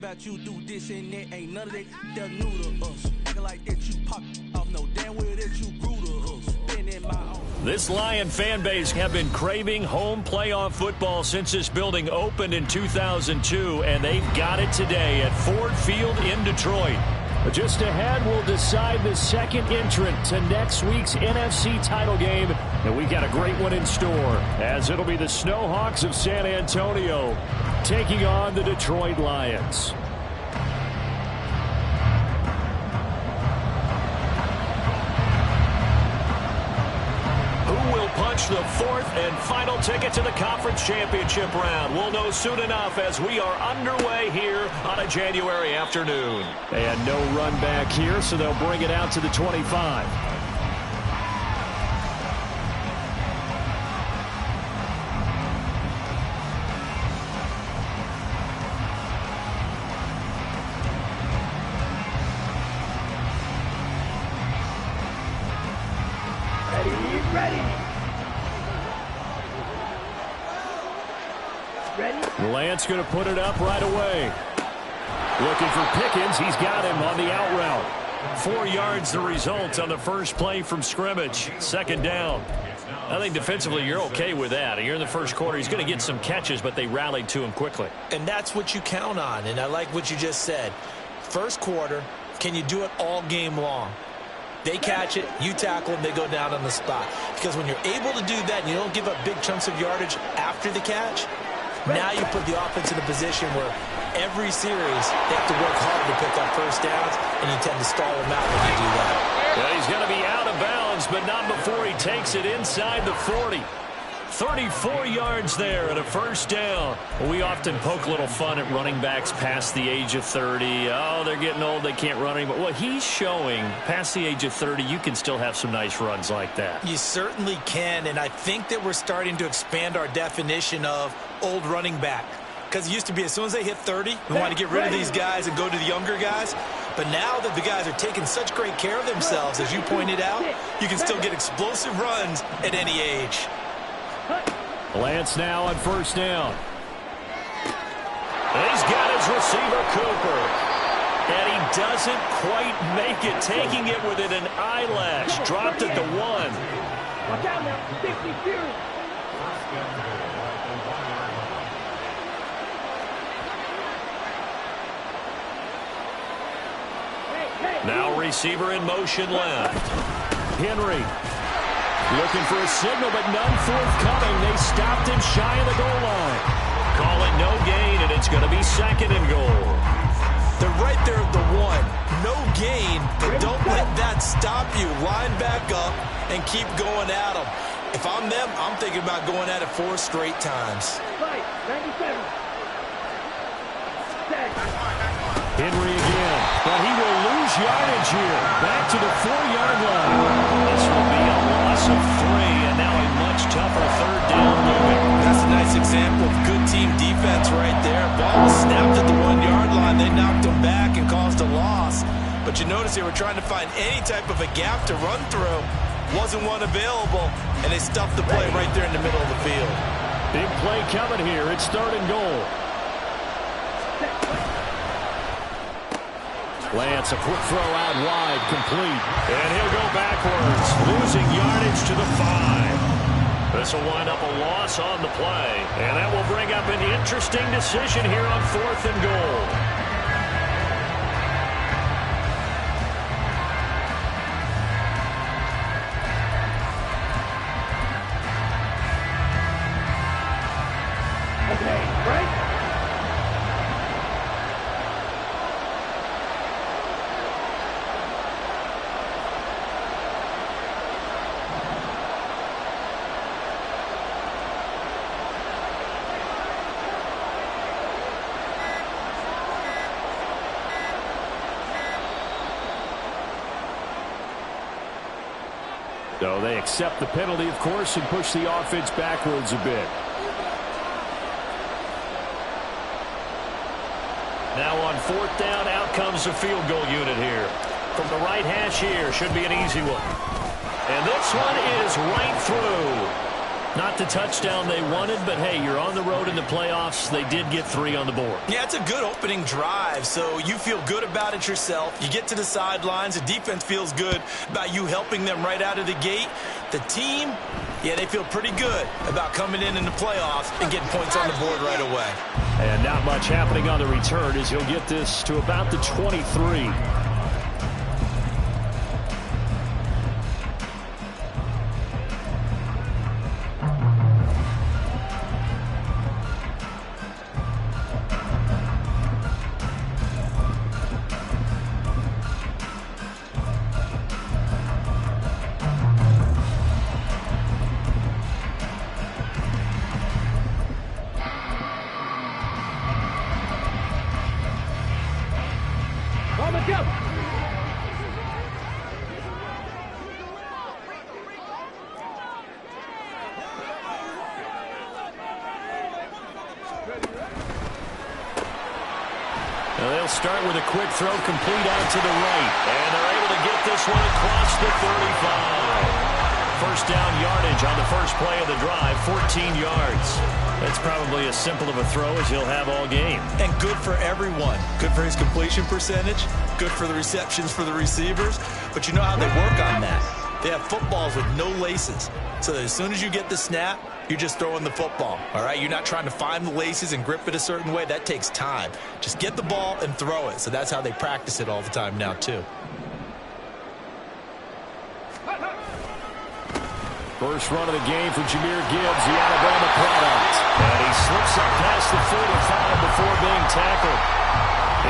About you do this and that, ain't none of that, they're new to us. Acting like that you pop off, no damn well that you grew to us. Been in my own. This Lion fan base have been craving home playoff football since this building opened in 2002, and they've got it today at Ford Field in Detroit. But just ahead, we'll decide the second entrant to next week's NFC title game, and we got a great one in store, as it'll be the Snowhawks of San Antonio taking on the Detroit Lions. Who will punch the fourth and final ticket to the conference championship round? We'll know soon enough as we are underway here on a January afternoon. And no run back here, so they'll bring it out to the 25. Lance going to put it up right away. Looking for Pickens. He's got him on the out route. 4 yards the result on the first play from scrimmage. Second down. I think defensively you're okay with that. You're in the first quarter. He's going to get some catches, but they rallied to him quickly. And that's what you count on, and I like what you just said. First quarter, can you do it all game long? They catch it, you tackle them, they go down on the spot. Because when you're able to do that and you don't give up big chunks of yardage after the catch, now you put the offense in a position where every series they have to work hard to pick up first downs, and you tend to stall them out when you do that. Well, he's going to be out of bounds, but not before he takes it inside the 40. 34 yards there and a first down. We often poke a little fun at running backs past the age of 30. Oh, they're getting old, they can't run anymore. Well, he's showing past the age of 30, you can still have some nice runs like that. You certainly can, and I think that we're starting to expand our definition of old running back. Because it used to be as soon as they hit 30, we want to get rid of these guys and go to the younger guys. But now that the guys are taking such great care of themselves, as you pointed out, you can still get explosive runs at any age. Lance now on first down. And he's got his receiver, Cooper. And he doesn't quite make it, taking it within an eyelash. Dropped at the 1. Watch out now, 60 series. Now receiver in motion left. Henry looking for a signal, but none forthcoming. They stopped him shy of the goal line. Call it no gain, and it's going to be second and goal. They're right there at the 1. No gain, but don't let that stop you. Line back up and keep going at them. If I'm them, I'm thinking about going at it 4 straight times. Right, 97. Henry again, but he will lose yardage here. Back to the 4-yard line. This will be a loss of 3, and now a much tougher third down moving. That's a nice example of good team defense right there. Ball was snapped at the 1-yard line. They knocked him back and caused a loss. But you notice they were trying to find any type of a gap to run through. Wasn't one available, and they stuffed the play right there in the middle of the field. Big play coming here. It's third and goal. Lance, a quick throw out wide, complete. And he'll go backwards, losing yardage to the 5. This will wind up a loss on the play. And that will bring up an interesting decision here on 4th and goal. So they accept the penalty, of course, and push the offense backwards a bit. Now on 4th down, out comes the field goal unit here. From the right hash here, should be an easy one. And this one is right through. Not the touchdown they wanted, but hey, you're on the road in the playoffs. They did get 3 on the board. Yeah, it's a good opening drive, so you feel good about it yourself. You get to the sidelines. The defense feels good about you helping them right out of the gate. The team, yeah, they feel pretty good about coming in the playoffs and getting points on the board right away. And not much happening on the return as he'll get this to about the 23. They'll start with a quick throw complete out to the right. And they're able to get this one across the 35. First down yardage on the first play of the drive, 14 yards. That's probably as simple of a throw as he'll have all game. And good for everyone. Good for his completion percentage. Good for the receptions for the receivers. But you know how they work on that. They have footballs with no laces. So that as soon as you get the snap, you're just throwing the football. All right? You're not trying to find the laces and grip it a certain way. That takes time. Just get the ball and throw it. So that's how they practice it all the time now, too. First run of the game for Jahmyr Gibbs, the Alabama product. And he slips up past the 45 before being tackled.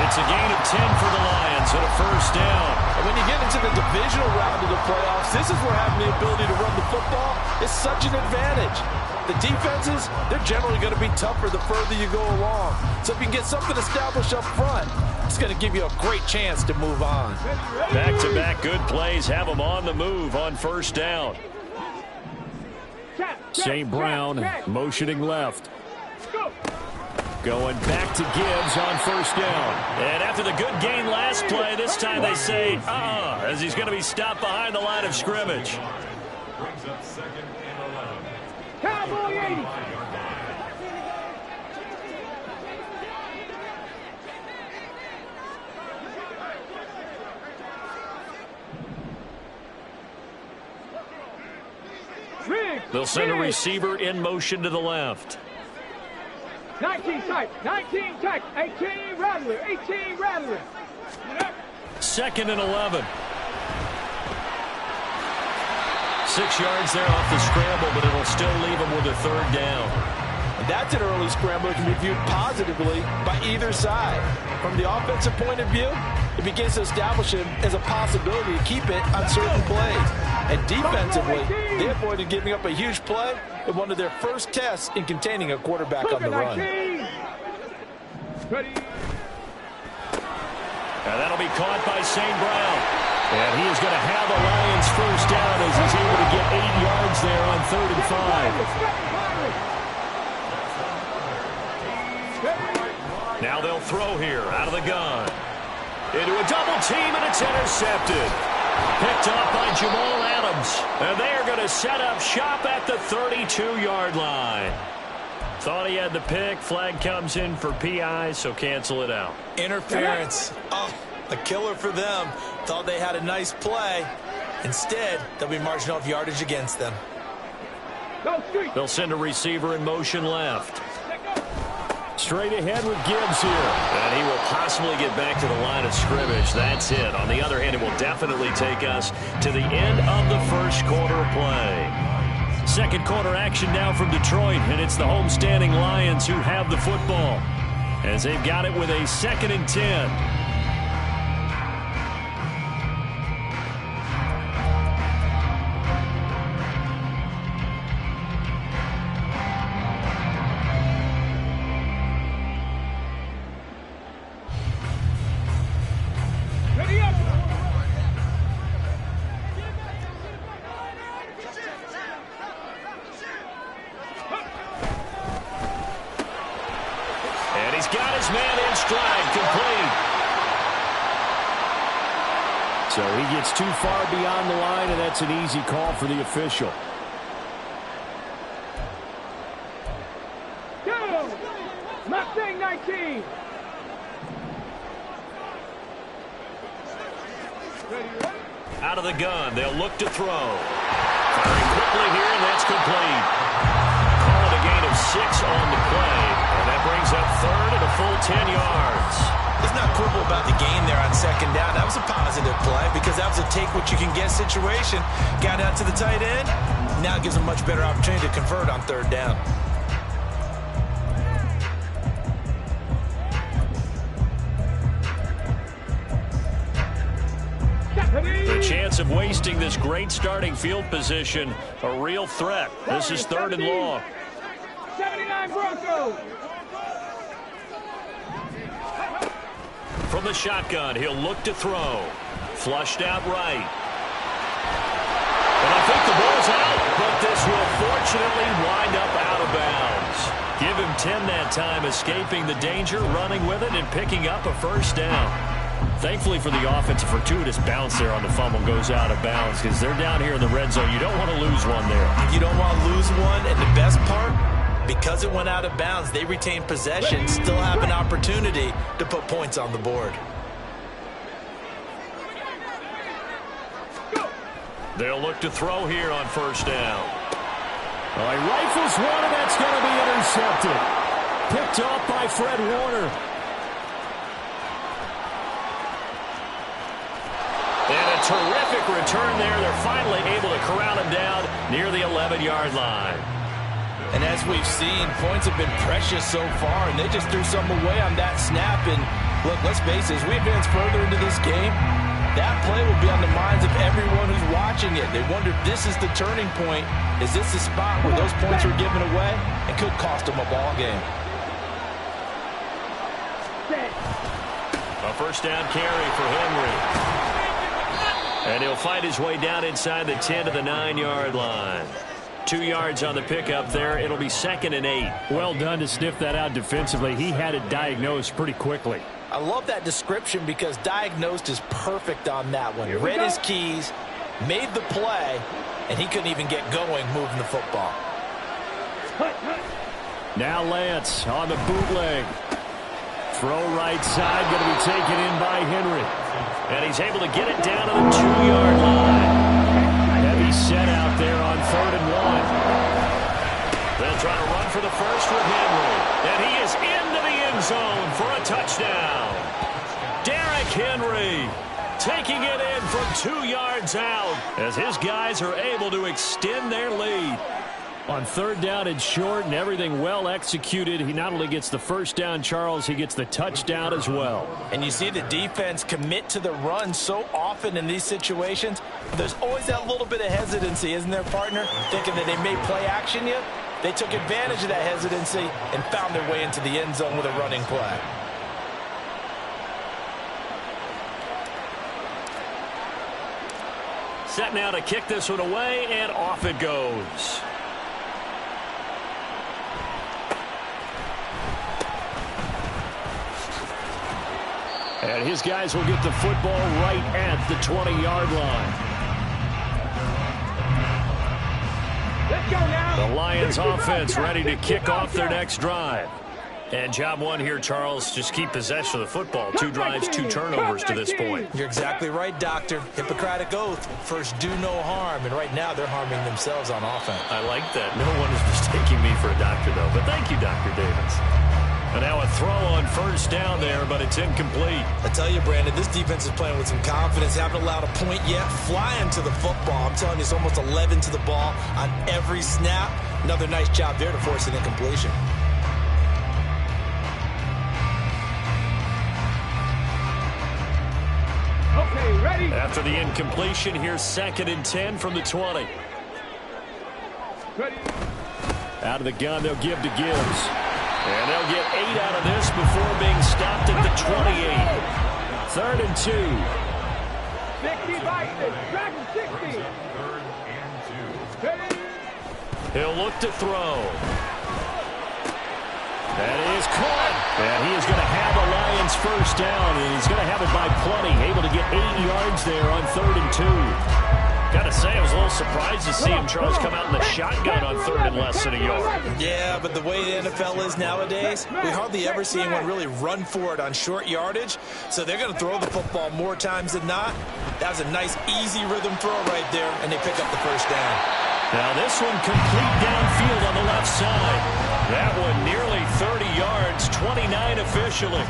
It's a gain of 10 for the Lions and a first down. And when you get into the divisional round of the playoffs, this is where having the ability to run the football is such an advantage. The defenses, they're generally going to be tougher the further you go along. So if you can get something established up front, it's going to give you a great chance to move on. Back-to-back good plays have them on the move on first down. St. Brown motioning left. Going back to Gibbs on first down. And after the good gain last play, this time they say, as he's going to be stopped behind the line of scrimmage. Brings up 2nd and 11. Cowboy 80. They'll send a receiver in motion to the left. 19 tight, 19 tight, 18 Rattler, 18 Rattler. 2nd and 11. 6 yards there off the scramble, but it'll still leave them with a third down. And that's an early scramble that can be viewed positively by either side. From the offensive point of view, it begins to establish him as a possibility to keep it on certain plays. And defensively, they avoided giving up a huge play in one of their first tests in containing a quarterback on the run. Ready. And that'll be caught by St. Brown. And he is going to have the Lions first down as he's able to get 8 yards there on 3rd and 5. Now they'll throw here out of the gun. Into a double team, and it's intercepted. Picked off by Jamal Adams. And they are going to set up shop at the 32-yard line. Thought he had the pick. Flag comes in for PI, so cancel it out. Interference. Oh, a killer for them. Thought they had a nice play. Instead, they'll be marching off yardage against them. They'll send a receiver in motion left. Straight ahead with Gibbs here. And he will possibly get back to the line of scrimmage. That's it. On the other hand, it will definitely take us to the end of the first quarter play. Second quarter action now from Detroit, and it's the homestanding Lions who have the football as they've got it with a 2nd and 10. So he gets too far beyond the line, and that's an easy call for the official. Out of the gun, they'll look to throw. Firing quickly here, and that's complete. Call it a gain of 6 on the play, and that brings up third and a full 10 yards. Let's not quibble about the gain there on second down. That was a positive play because that was a take-what-you-can-get situation. Got out to the tight end. Now it gives them a much better opportunity to convert on third down. The chance of wasting this great starting field position, a real threat. This is third and long. 79 Broncos. From the shotgun, he'll look to throw. Flushed out right. And I think the ball's out, but this will fortunately wind up out of bounds. Give him 10 that time, escaping the danger, running with it, and picking up a first down. Thankfully for the offense, a fortuitous bounce there on the fumble goes out of bounds because they're down here in the red zone. You don't want to lose one there. You don't want to lose one, and the best part, because it went out of bounds, they retain possession, still have an opportunity to put points on the board. They'll look to throw here on first down. Well, he rifles one, and that's going to be intercepted. Picked off by Fred Warner. And a terrific return there. They're finally able to corral him down near the 11-yard line. And as we've seen, points have been precious so far, and they just threw some away on that snap. And look, let's face it, as we advance further into this game, that play will be on the minds of everyone who's watching it. They wonder if this is the turning point. Is this the spot where those points were given away and could cost them a ball game? A first down carry for Henry. And he'll find his way down inside the 10 to the 9-yard line. 2 yards on the pickup there. It'll be 2nd and 8. Well done to sniff that out defensively. He had it diagnosed pretty quickly. I love that description because diagnosed is perfect on that one. Read his keys, made the play, and he couldn't even get going moving the football. Now Lance on the bootleg. Throw right side, going to be taken in by Henry. And he's able to get it down to the 2-yard line. Heavy set out there on 3rd and 1. They'll try to run for the first with Henry. And he is into the end zone for a touchdown. Derrick Henry taking it in from 2 yards out as his guys are able to extend their lead. On 3rd down and short and everything well executed, he not only gets the first down, Charles, he gets the touchdown as well. And you see the defense commit to the run so often in these situations. There's always that little bit of hesitancy, isn't there, partner? Thinking that they may play action you. They took advantage of that hesitancy and found their way into the end zone with a running play. Set now to kick this one away, and off it goes. And his guys will get the football right at the 20-yard line. Let's go now. The Lions offense ready to kick off their next drive. And job one here, Charles, just keep possession of the football. 2 drives, 2 turnovers to this point. You're exactly right, Doctor. Hippocratic oath. First, do no harm. And right now, they're harming themselves on offense. I like that. No one is mistaking me for a doctor, though. But thank you, Dr. Davis. And now a throw on first down there, but it's incomplete. I tell you, Brandon, this defense is playing with some confidence. Haven't allowed a point yet. Flying to the football. I'm telling you, it's almost 11 to the ball on every snap. Another nice job there to force an incompletion. Okay, ready? After the incompletion, here's 2nd and 10 from the 20. Ready. Out of the gun, they'll give to Gibbs. And they'll get 8 out of this before being stopped at the 28. 3rd and 2. 60 Vikings. Dragon 60. Ready. He'll look to throw. That is caught. And he is going to have a Lions first down, and he's going to have it by plenty. Able to get 8 yards there on 3rd and 2. Got to say, I was a little surprised to see him, Charles, come out in the shotgun on 3rd and less than a yard. Yeah, but the way the NFL is nowadays, we hardly ever see anyone really run for it on short yardage. So they're going to throw the football more times than not. That was a nice, easy rhythm throw right there, and they pick up the first down. Now this one complete downfield on the left side. That one nearly 30 yards, 29 officially.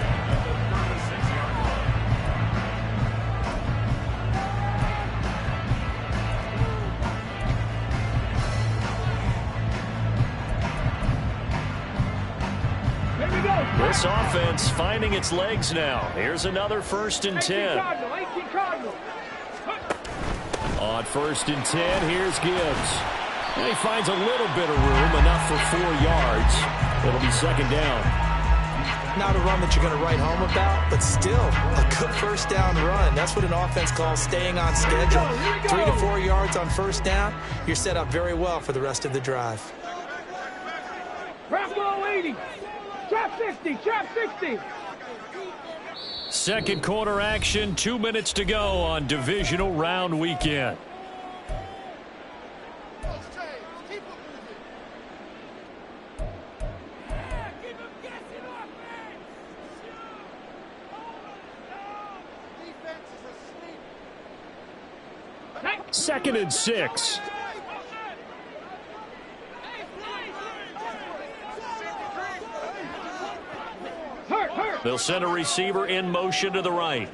This offense finding its legs now. Here's another 1st and 10. On 1st and 10, here's Gibbs. And he finds a little bit of room, enough for 4 yards. It'll be 2nd down. Not a run that you're going to write home about, but still a good first down run. That's what an offense calls staying on schedule. 3 to 4 yards on 1st down. You're set up very well for the rest of the drive. Trap below 80. Trap 60. Trap 60. Second quarter action, 2 minutes to go on divisional round weekend. Second and 6. They'll send a receiver in motion to the right.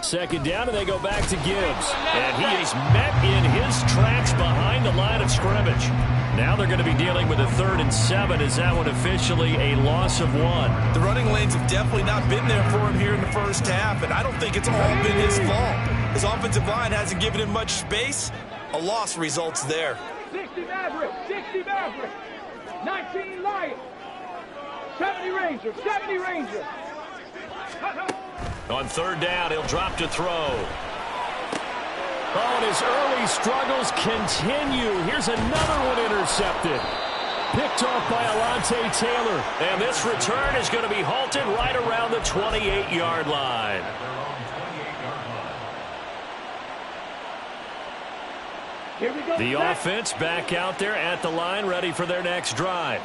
2nd down, and they go back to Gibbs. And he is met in his tracks behind the line of scrimmage. Now they're going to be dealing with a 3rd and 7. Is that one officially a loss of 1? The running lanes have definitely not been there for him here in the first half, and I don't think it's all been his fault. His offensive line hasn't given him much space. A loss results there. 60 Maverick. 60 Maverick. 19 Lions. 70 Ranger, 70 Ranger. On 3rd down, he'll drop to throw. Oh, and his early struggles continue. Here's another one intercepted. Picked off by Alontae Taylor. And this return is going to be halted right around the 28-yard line. Here we go. The offense back out there at the line, ready for their next drive.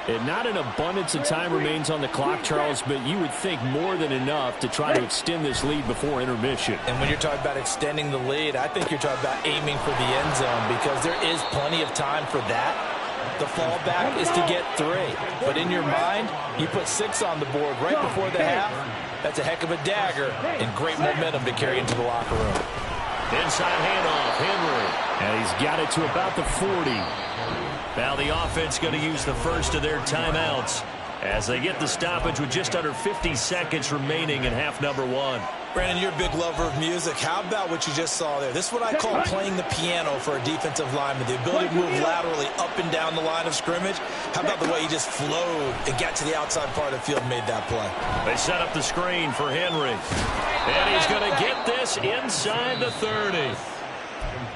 And not an abundance of time remains on the clock, Charles, but you would think more than enough to try to extend this lead before intermission. And when you're talking about extending the lead, I think you're talking about aiming for the end zone because there is plenty of time for that. The fallback is to get 3. But in your mind, you put 6 on the board right before the half. That's a heck of a dagger and great momentum to carry into the locker room. Inside handoff, Henry. And he's got it to about the 40. Now the offense going to use the first of their timeouts as they get the stoppage with just under 50 seconds remaining in half number 1. Brandon, you're a big lover of music. How about what you just saw there? This is what I call playing the piano for a defensive lineman. The ability to move laterally up and down the line of scrimmage. How about the way he just flowed and got to the outside part of the field and made that play? They set up the screen for Henry. And he's going to get this inside the 30.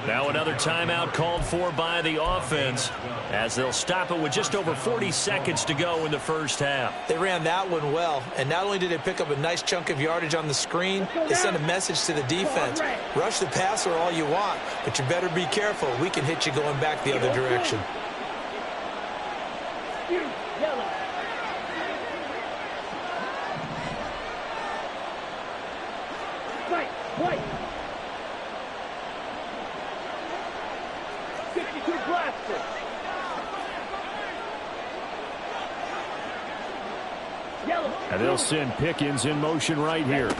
Now another timeout called for by the offense as they'll stop it with just over 40 seconds to go in the first half. They ran that one well, and not only did they pick up a nice chunk of yardage on the screen, they sent a message to the defense. Rush the passer all you want, but you better be careful. We can hit you going back the other direction. White. 62 blaster. Yellow. And they'll send Pickens in motion right here.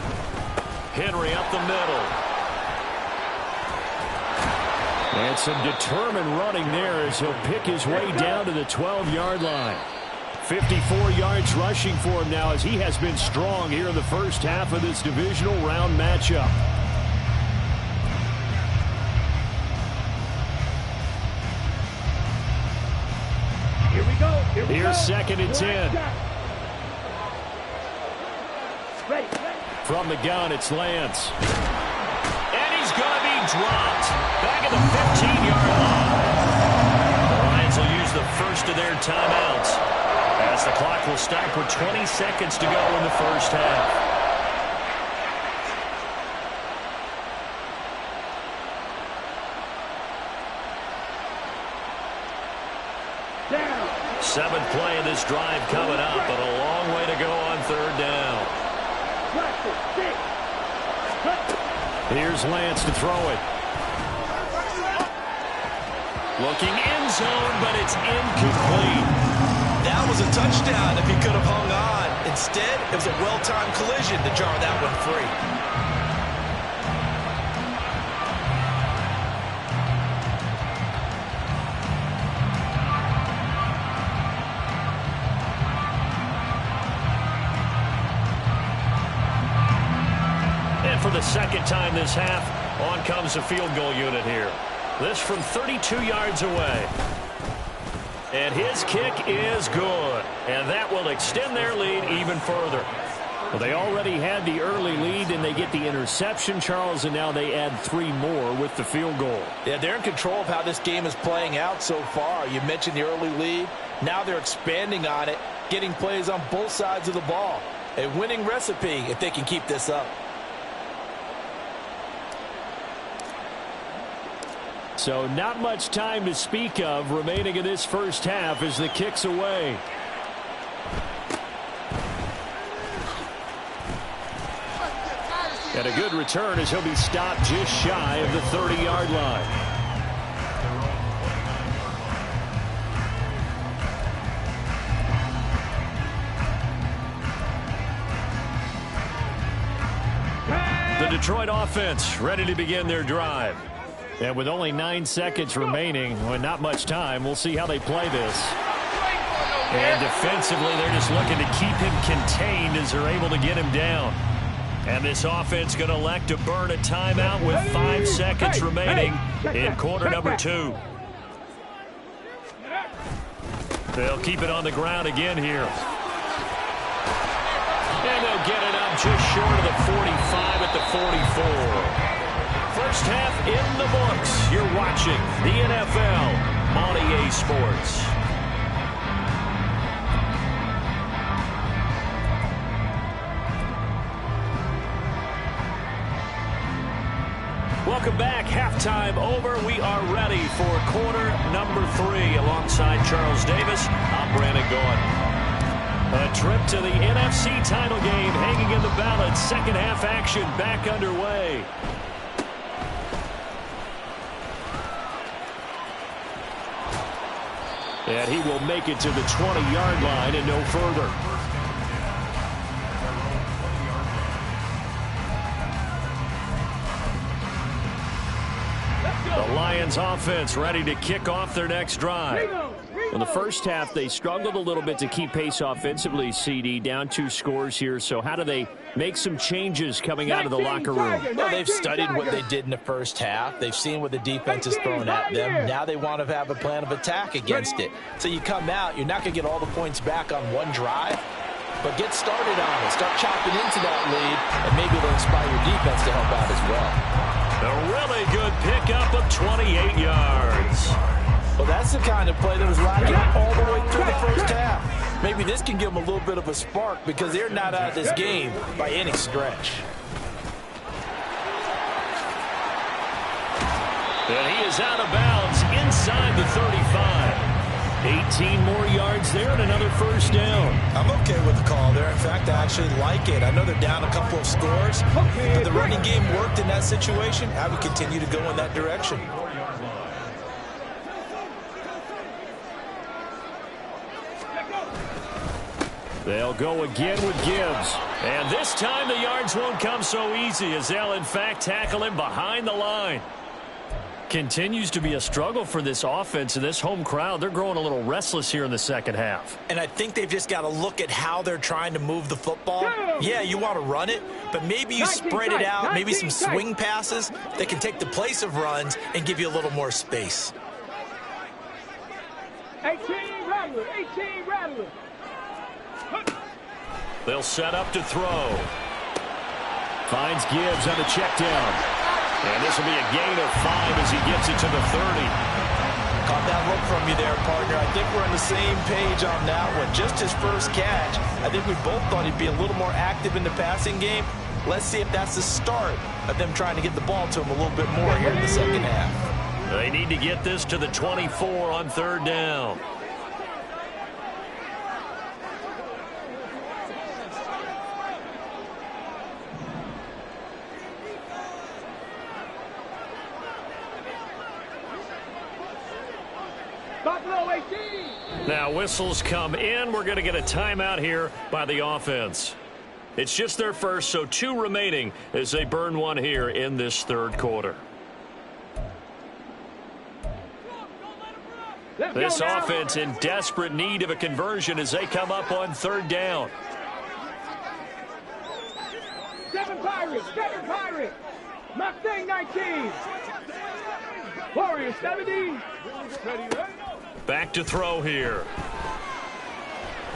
Henry up the middle. And some determined running there as he'll pick his way down to the 12-yard line. 54 yards rushing for him now as he has been strong here in the first half of this divisional round matchup. Here we go. Here's 2nd and 10. Ready. From the gun, it's Lance. And he's going to be dropped. Back at the 15-yard line. The Lions will use the first of their timeouts as the clock will stop with 20 seconds to go in the first half. Down. 7th play of this drive coming up, but a long way to go on 3rd down. Here's Lance to throw it. Looking end zone, but it's incomplete. That was a touchdown if he could have hung on. Instead, it was a well-timed collision to jar that one free. For the second time this half, on comes the field goal unit here. This from 32 yards away. And his kick is good. And that will extend their lead even further. Well, they already had the early lead, and they get the interception, Charles, and now they add 3 more with the field goal. Yeah, they're in control of how this game is playing out so far. You mentioned the early lead. Now they're expanding on it, getting plays on both sides of the ball. A winning recipe if they can keep this up. So not much time to speak of remaining in this first half as the kick's away. And a good return as he'll be stopped just shy of the 30-yard line. The Detroit offense ready to begin their drive. And with only 9 seconds remaining, well, not much time, we'll see how they play this. And defensively, they're just looking to keep him contained as they're able to get him down. And this offense going to elect to burn a timeout with 5 seconds remaining in quarter number 2. They'll keep it on the ground again here. And they'll get it up just short of the 45 at the 44. First half in the books. You're watching the NFL on EA Sports. Welcome back. Halftime over. We are ready for quarter number 3. Alongside Charles Davis, I'm Brandon Gaudin. A trip to the NFC title game hanging in the balance. Second half action back underway. And he will make it to the 20-yard line and no further. The Lions offense ready to kick off their next drive. In the first half, they struggled a little bit to keep pace offensively, CD, down 2 scores here. So how do they make some changes coming out of the locker room? Well, they've studied what they did in the first half. They've seen what the defense is throwing at them. Now they want to have a plan of attack against it. So you come out, you're not going to get all the points back on one drive, but get started on it. Start chopping into that lead, and maybe it'll inspire your defense to help out as well. A really good pickup of 28 yards. Well, that's the kind of play that was lacking all the way through the first half. Maybe this can give them a little bit of a spark because they're not out of this game by any stretch. And he is out of bounds inside the 35. 18 more yards there and another first down. I'm okay with the call there. In fact, I actually like it. I know they're down a couple of scores, but the running game worked in that situation. I would continue to go in that direction. They'll go again with Gibbs. And this time the yards won't come so easy as they'll, in fact, tackle him behind the line. Continues to be a struggle for this offense and this home crowd. They're growing a little restless here in the second half. And I think they've just got to look at how they're trying to move the football. Yeah, you want to run it, but maybe you spread it out, maybe some swing passes that can take the place of runs and give you a little more space. 18 Rattler, 18 Rattler. They'll set up to throw. Finds Gibbs on the check down. And this will be a gain of 5 as he gets it to the 30. Caught that look from you there, partner. I think we're on the same page on that one. Just his first catch. I think we both thought he'd be a little more active in the passing game. Let's see if that's the start of them trying to get the ball to him a little bit more here in the second half. They need to get this to the 24 on third down. Buffalo 18. Now whistles come in. We're going to get a timeout here by the offense. It's just their first, so 2 remaining as they burn one here in this third quarter. This offense in desperate need of a conversion as they come up on third down. 7 Pirates, 7 Pirates. Mustang 19. Warriors 70. Back to throw here.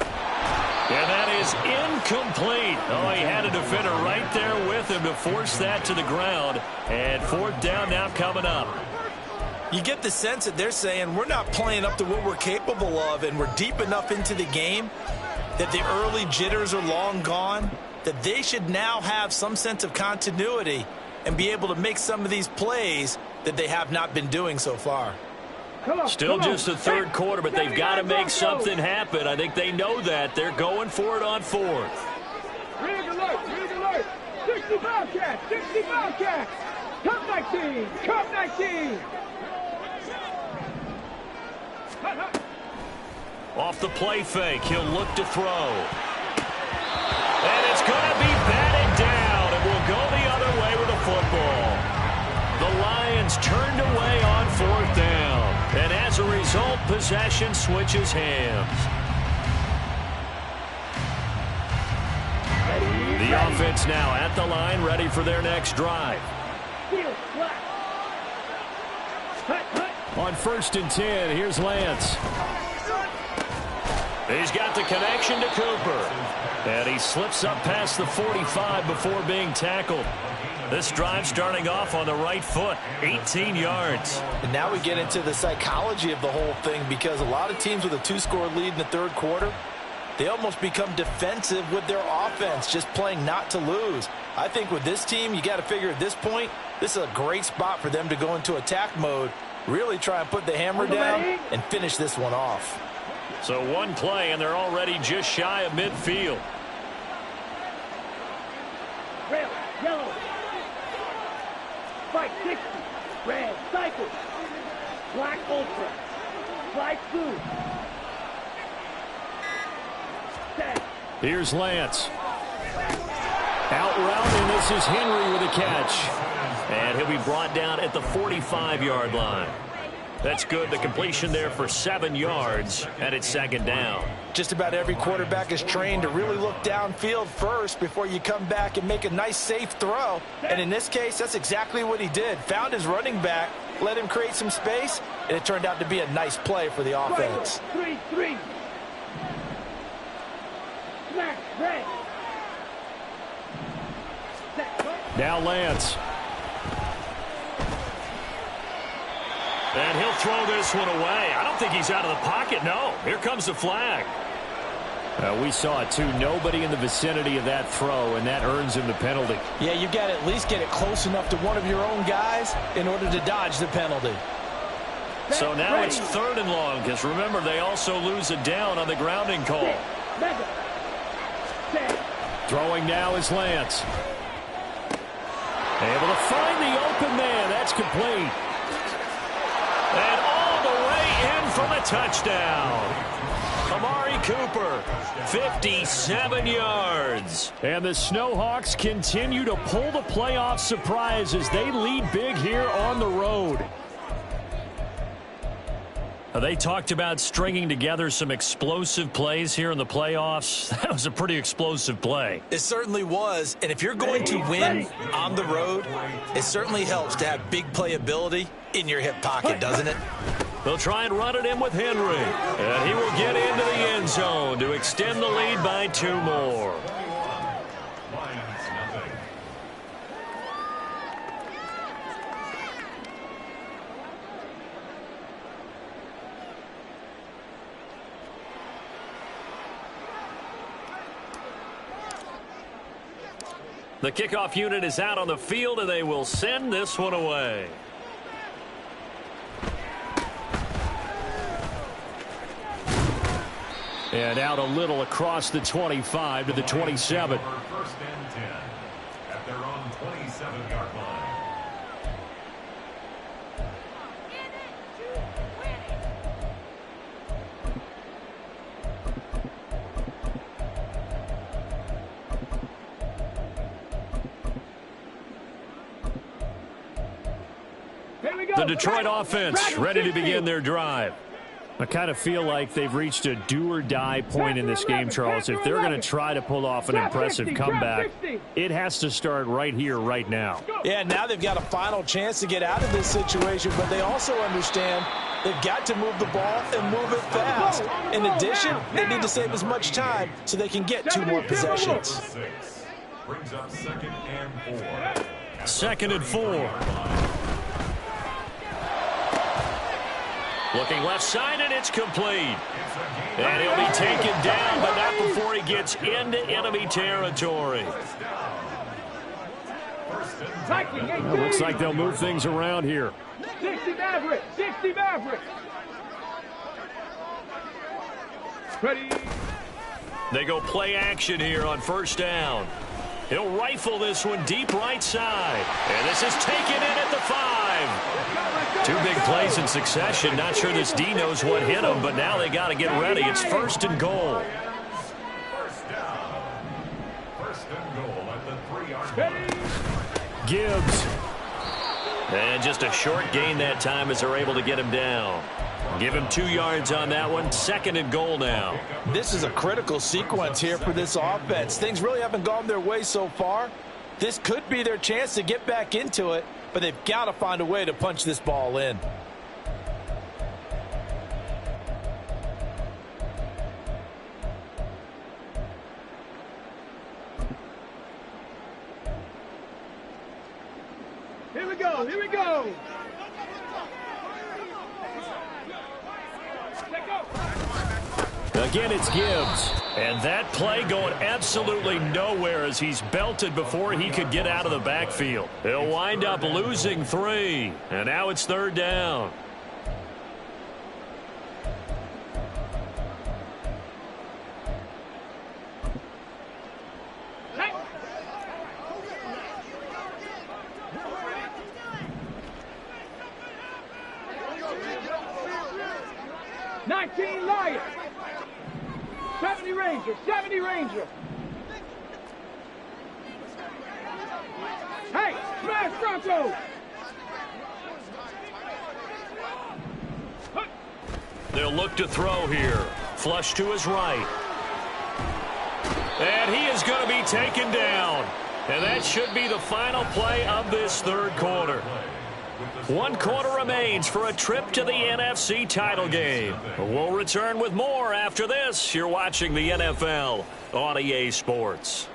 And that is incomplete. Oh, he had a defender right there with him to force that to the ground. And fourth down now coming up. You get the sense that they're saying we're not playing up to what we're capable of, and we're deep enough into the game that the early jitters are long gone, that they should now have some sense of continuity and be able to make some of these plays that they have not been doing so far. Still just the third quarter, but they've got to make something happen. I think they know that. They're going for it on fourth. Rig alert. 60 Bobcats, 60 Bobcats. Cup 19, Cup 19. Off the play fake, he'll look to throw. And it's going to be batted down, and we'll go the other way with the football. The Lions turned away on fourth down. And as a result, possession switches hands. The offense now at the line, ready for their next drive. On 1st and 10, here's Lance. He's got the connection to Cooper. And he slips up past the 45 before being tackled. This drive starting off on the right foot, 18 yards. And now we get into the psychology of the whole thing, because a lot of teams with a 2-score lead in the third quarter, they almost become defensive with their offense, just playing not to lose. I think with this team, you got to figure at this point, this is a great spot for them to go into attack mode, really try and put the hammer down and finish this one off. So one play, and they're already just shy of midfield. Red, yellow. White 60. Red, cycle. Black, ultra. White, blue. Set. Here's Lance. Out route, and this is Henry with a catch. And he'll be brought down at the 45-yard line. That's good. The completion there for 7 yards, and it's second down. Just about every quarterback is trained to really look downfield first before you come back and make a nice, safe throw. And in this case, that's exactly what he did. Found his running back, let him create some space, and it turned out to be a nice play for the offense. 3-3. Smack, red. Now Lance. And he'll throw this one away. I don't think he's out of the pocket. No. Here comes the flag. We saw it, too. Nobody in the vicinity of that throw, and that earns him the penalty. Yeah, you got to at least get it close enough to one of your own guys in order to dodge the penalty. So now it's 3rd and long, because remember, they also lose a down on the grounding call. Throwing now is Lance. Able to find the open man. That's complete. And all the way in for the touchdown. Amari Cooper, 57 yards. And the Snowhawks continue to pull the playoff surprise as they lead big here on the road. They talked about stringing together some explosive plays here in the playoffs. That was a pretty explosive play. It certainly was. And if you're going to win on the road, it certainly helps to have big playability in your hip pocket, doesn't it? They'll try and run it in with Henry. And he will get into the end zone to extend the lead by 2 more. The kickoff unit is out on the field, and they will send this one away. And out a little across the 25 to the 27. First and 10 at their own 27-yard line. The Detroit offense ready to begin their drive. I kind of feel like they've reached a do-or-die point in this game, Charles. If they're going to try to pull off an impressive comeback, it has to start right here, right now. Yeah, now they've got a final chance to get out of this situation, but they also understand they've got to move the ball and move it fast. In addition, they need to save as much time so they can get 2 more possessions. Brings up 2nd and 4. 2nd and 4. Looking left side, and it's complete. And he'll be taken down, but not before he gets into enemy territory. Well, looks like they'll move things around here. 60 Maverick, 60 Maverick. Ready. They go play action here on 1st down. He'll rifle this one deep right side. And this is taken in at the 5. 2 big plays in succession. Not sure this D knows what hit him, but now they got to get ready. It's 1st and goal. 1st down. 1st and goal at the 3-yard line. Gibbs. And just a short gain that time as they're able to get him down. Give him 2 yards on that one. 2nd and goal now. This is a critical sequence here for this offense. Things really haven't gone their way so far. This could be their chance to get back into it, but they've got to find a way to punch this ball in. Here we go, here we go. Again, it's Gibbs. And that play going absolutely nowhere as he's belted before he could get out of the backfield. He'll wind up losing 3. And now it's 3rd down. Lions. 70 Ranger, 70 Ranger. Hey, smash Bronco. They'll look to throw here. Flush to his right. And he is going to be taken down. And that should be the final play of this 3rd quarter. 1 quarter remains for a trip to the NFC title game. We'll return with more after this. You're watching the NFL on EA Sports.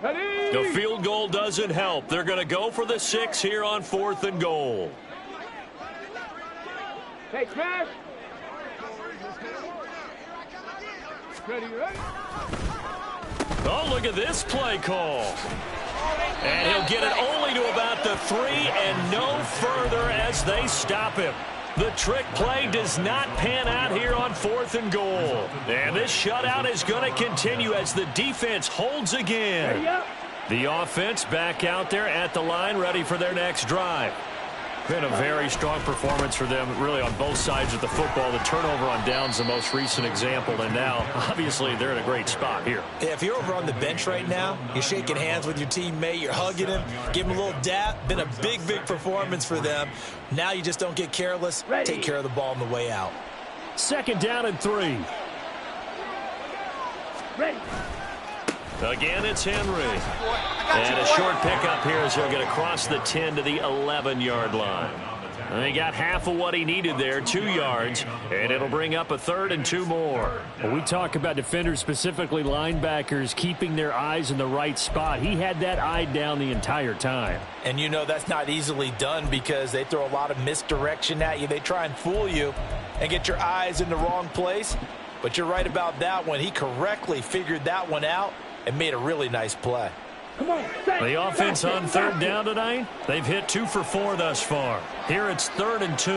The field goal doesn't help. They're going to go for the 6 here on 4th and goal. Hey, smash. Ready, ready. Oh, look at this play call. And he'll get it only to about the 3 and no further as they stop him. The trick play does not pan out here on 4th and goal. And this shutout is going to continue as the defense holds again. The offense back out there at the line, ready for their next drive. Been a very strong performance for them, really, on both sides of the football. The turnover on downs, the most recent example, and now, obviously, they're in a great spot here. Yeah, if you're over on the bench right now, you're shaking hands with your teammate, you're hugging him, give him a little dap. Been a big performance for them. Now you just don't get careless. Ready. Take care of the ball on the way out. 2nd down and 3. Ready. Again, it's Henry. And a short pickup here as he'll get across the 10 to the 11-yard line. And he got half of what he needed there, 2 yards, and it'll bring up a 3rd and 2 more. Well, we talk about defenders, specifically linebackers, keeping their eyes in the right spot. He had that eye down the entire time. And you know that's not easily done because they throw a lot of misdirection at you. They try and fool you and get your eyes in the wrong place. But you're right about that one. He correctly figured that one out and made a really nice play. Come on. The offense on 3rd down tonight, they've hit 2 for 4 thus far. Here it's 3rd and 2.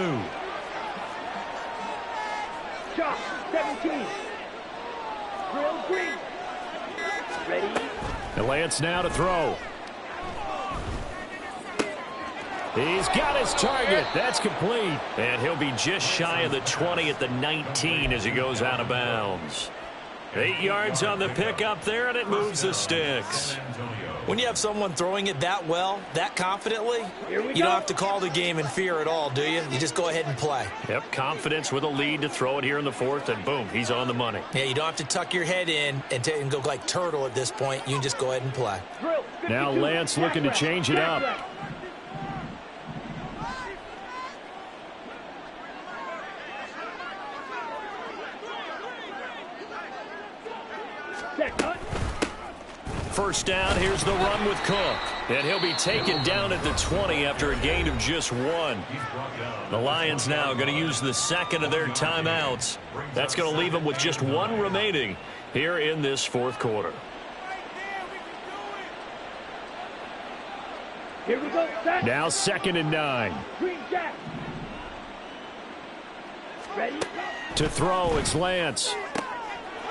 Josh, 17. Drill green. Ready. And Lance now to throw. He's got his target. That's complete. And he'll be just shy of the 20 at the 19 as he goes out of bounds. 8 yards on the pickup there, and it moves the sticks. When you have someone throwing it that well, that confidently, you don't have to call the game in fear at all, do you? You just go ahead and play. Yep, confidence with a lead to throw it here in the fourth, and boom, he's on the money. Yeah, you don't have to tuck your head in and go like turtle at this point. You can just go ahead and play. Now Lance looking to change it up. First down, here's the run with Cook. And he'll be taken down at the 20 after a gain of just 1. The Lions now going to use the second of their timeouts. That's going to leave them with just 1 remaining here in this fourth quarter. Here we go. Now 2nd and 9. Green Jack. Ready? To throw, it's Lance.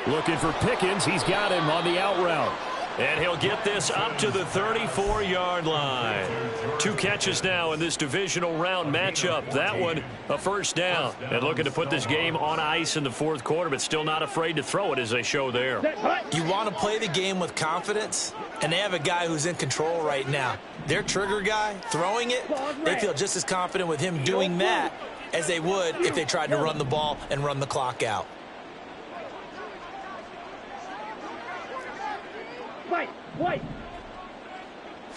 Looking for Pickens. He's got him on the out route. And he'll get this up to the 34-yard line. 2 catches now in this divisional round matchup. That one, a first down. And looking to put this game on ice in the fourth quarter, but still not afraid to throw it as they show there. You want to play the game with confidence, and they have a guy who's in control right now. Their trigger guy, throwing it, they feel just as confident with him doing that as they would if they tried to run the ball and run the clock out. White.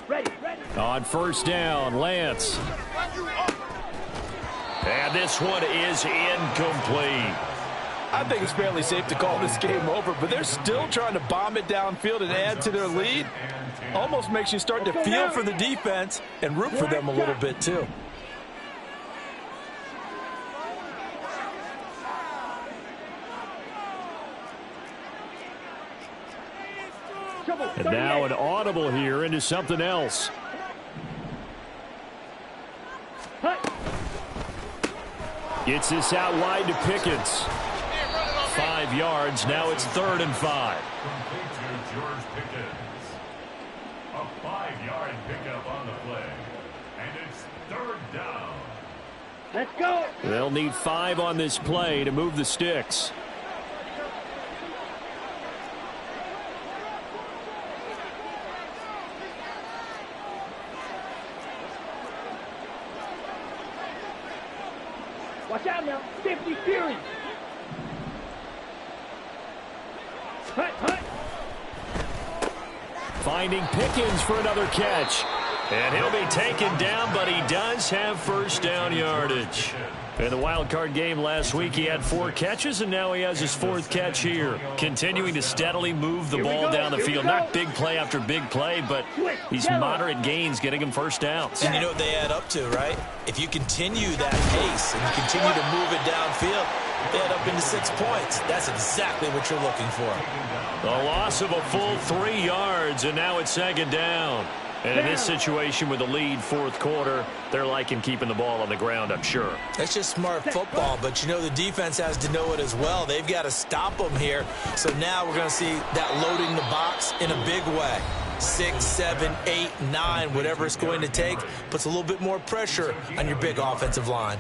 Ready. On first down, Lance. And this one is incomplete. I think it's fairly safe to call this game over, but they're still trying to bomb it downfield and add to their lead. Almost makes you start to feel for the defense and root for them a little bit too. And now an audible here into something else. Gets this out wide to Pickens. 5 yards. Now it's 3rd and 5. George Pickens. A 5-yard pickup on the play. And it's 3rd down. Let's go. They'll need 5 on this play to move the sticks. Watch out now. 50 Fury. Hut. Finding Pickens for another catch. And he'll be taken down, but he does have first down yardage. In the wild card game last week, he had 4 catches, and now he has his 4th catch here. Continuing to steadily move the ball down the field. Not big play after big play, but these moderate gains getting him first downs. And you know what they add up to, right? If you continue that pace and you continue to move it downfield, they add up into 6 points. That's exactly what you're looking for. A loss of a full 3 yards, and now it's 2nd down. And in this situation with the lead, fourth quarter, they're liking keeping the ball on the ground, I'm sure. That's just smart football, but you know the defense has to know it as well. They've got to stop them here. So now we're going to see that loading the box in a big way. 6, 7, 8, 9, whatever it's going to take, puts a little bit more pressure on your big offensive line.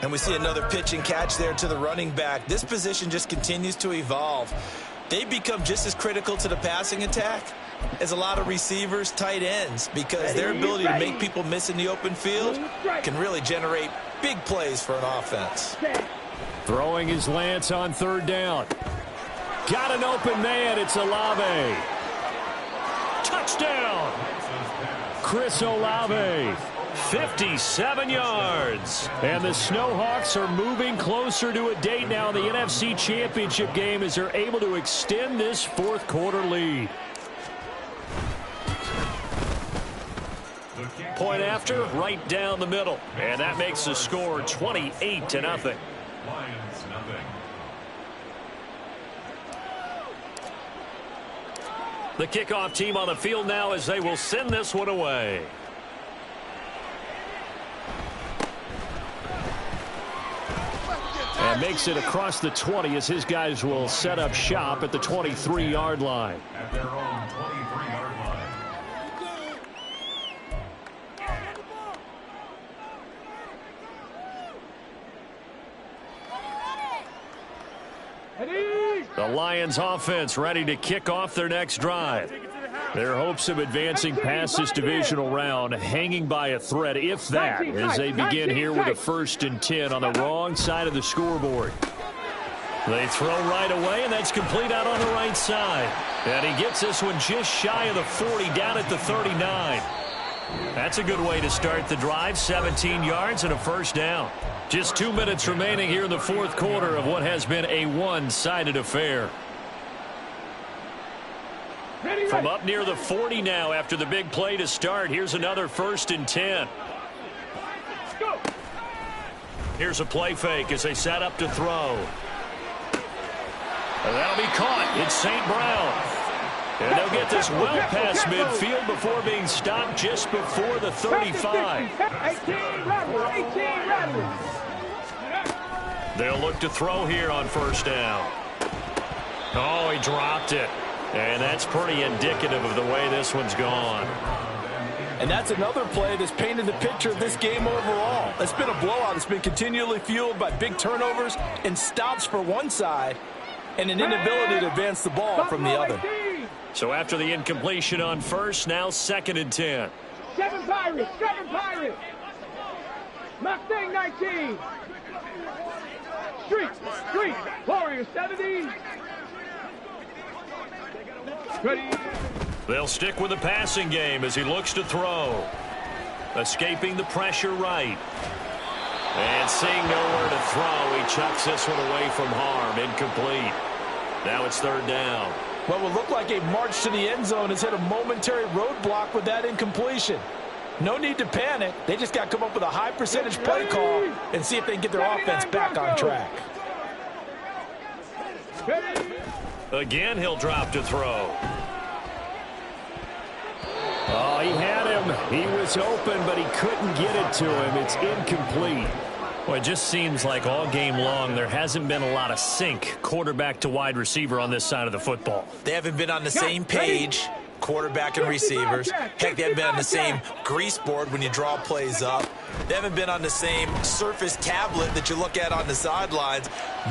And we see another pitch and catch there to the running back. This position just continues to evolve. They become just as critical to the passing attack as a lot of receivers, tight ends, because their ability to make people miss in the open field can really generate big plays for an offense. Throwing his Lance on 3rd down. Got an open man. It's Olave. Touchdown. Chris Olave. 57 yards. And the Snowhawks are moving closer to a date now in the NFC Championship game as they're able to extend this fourth quarter lead. Point after, right down the middle. And that makes the score 28-0. Lions, nothing. The kickoff team on the field now as they will send this one away. And makes it across the 20 as his guys will set up shop at the 23-yard line. At their own 23-yard line. The Lions offense ready to kick off their next drive. Their hopes of advancing past this divisional round hanging by a thread, if that, as they begin here with a 1st and 10 on the wrong side of the scoreboard. They throw right away, and that's complete out on the right side. And he gets this one just shy of the 40, down at the 39. That's a good way to start the drive, 17 yards and a 1st down. Just 2 minutes remaining here in the 4th quarter of what has been a one-sided affair. From up near the 40 now after the big play to start. Here's another 1st and 10. Here's a play fake as they set up to throw. And that'll be caught. It's St. Brown. And they'll get this well past midfield before being stopped just before the 35. 18 Rattler. They'll look to throw here on 1st down. Oh, he dropped it. And that's pretty indicative of the way this one's gone. And that's another play that's painted the picture of this game overall. It's been a blowout. It's been continually fueled by big turnovers and stops for one side and an inability to advance the ball from the other. So after the incompletion on 1st, now 2nd and 10. 7 Pirates. Mustang 19. Street. Warriors 70. Ready. They'll stick with the passing game as he looks to throw. Escaping the pressure right. And seeing nowhere to throw, he chucks this one away from harm. Incomplete. Now it's 3rd down. What will look like a march to the end zone has hit a momentary roadblock with that incompletion. No need to panic. They just got to come up with a high percentage play call and see if they can get their offense back on track. Again, he'll drop to throw. Oh, he had him. He was open, but he couldn't get it to him. It's incomplete. Well, it just seems like all game long there hasn't been a lot of sync quarterback to wide receiver on this side of the football. They haven't been on the same page, quarterback and receivers. Heck, they haven't been on the same grease board when you draw plays up. They haven't been on the same surface tablet that you look at on the sidelines.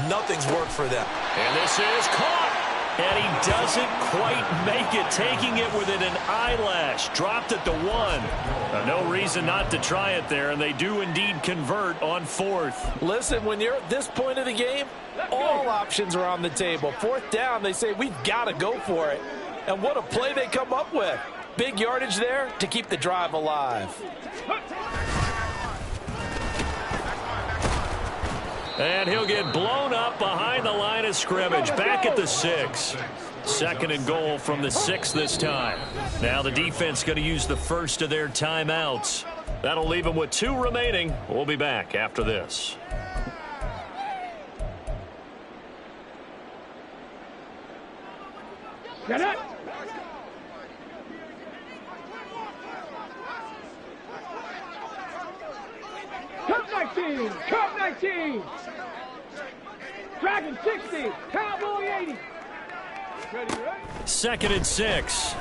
Nothing's worked for them. And this is caught. And he doesn't quite make it, taking it within an eyelash. Dropped at the 1. No reason not to try it there, and they do indeed convert on 4th. Listen, when you're at this point of the game, all options are on the table. 4th down, they say, we've got to go for it. And what a play they come up with. Big yardage there to keep the drive alive. And he'll get blown up behind the line of scrimmage. Back at the 6. 2nd and goal from the 6 this time. Now the defense going to use the first of their timeouts. That'll leave them with 2 remaining. We'll be back after this. Get it. Cup 19. Dragon 60. Cowboy 80. Ready? 2nd and 6.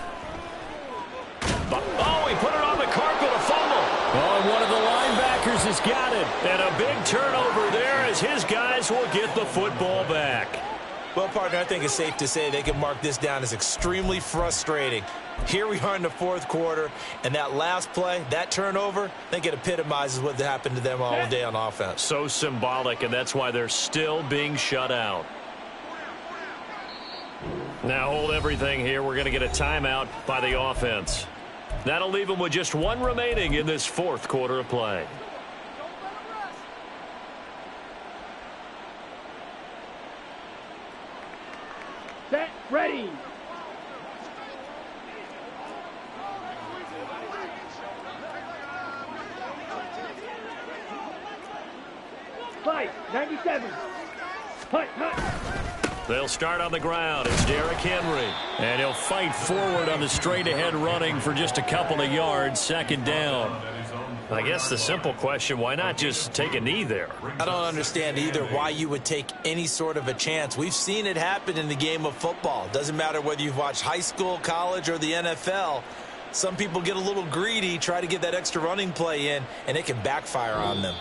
Oh, he put it on the carpet, a fumble. Oh, and one of the linebackers has got it. And a big turnover there as his guys will get the football back. Well, partner, I think it's safe to say they can mark this down as extremely frustrating. Here we are in the 4th quarter, and that last play, that turnover, I think it epitomizes what happened to them all day on offense. So symbolic, and that's why they're still being shut out. Now hold everything here. We're going to get a timeout by the offense. That'll leave them with just 1 remaining in this 4th quarter of play. Set. Ready. Fight. 97. Hut. They'll start on the ground. It's Derrick Henry. And he'll fight forward on the straight-ahead running for just a couple of yards. 2nd down. I guess the simple question, why not just take a knee there? I don't understand either why you would take any sort of a chance. We've seen it happen in the game of football. Doesn't matter whether you've watched high school, college, or the NFL. Some people get a little greedy, try to get that extra running play in, and it can backfire on them.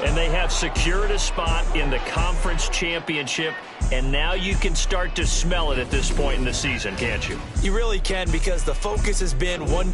And they have secured a spot in the conference championship And now you can start to smell it at this point in the season, can't you? You really can, because the focus has been one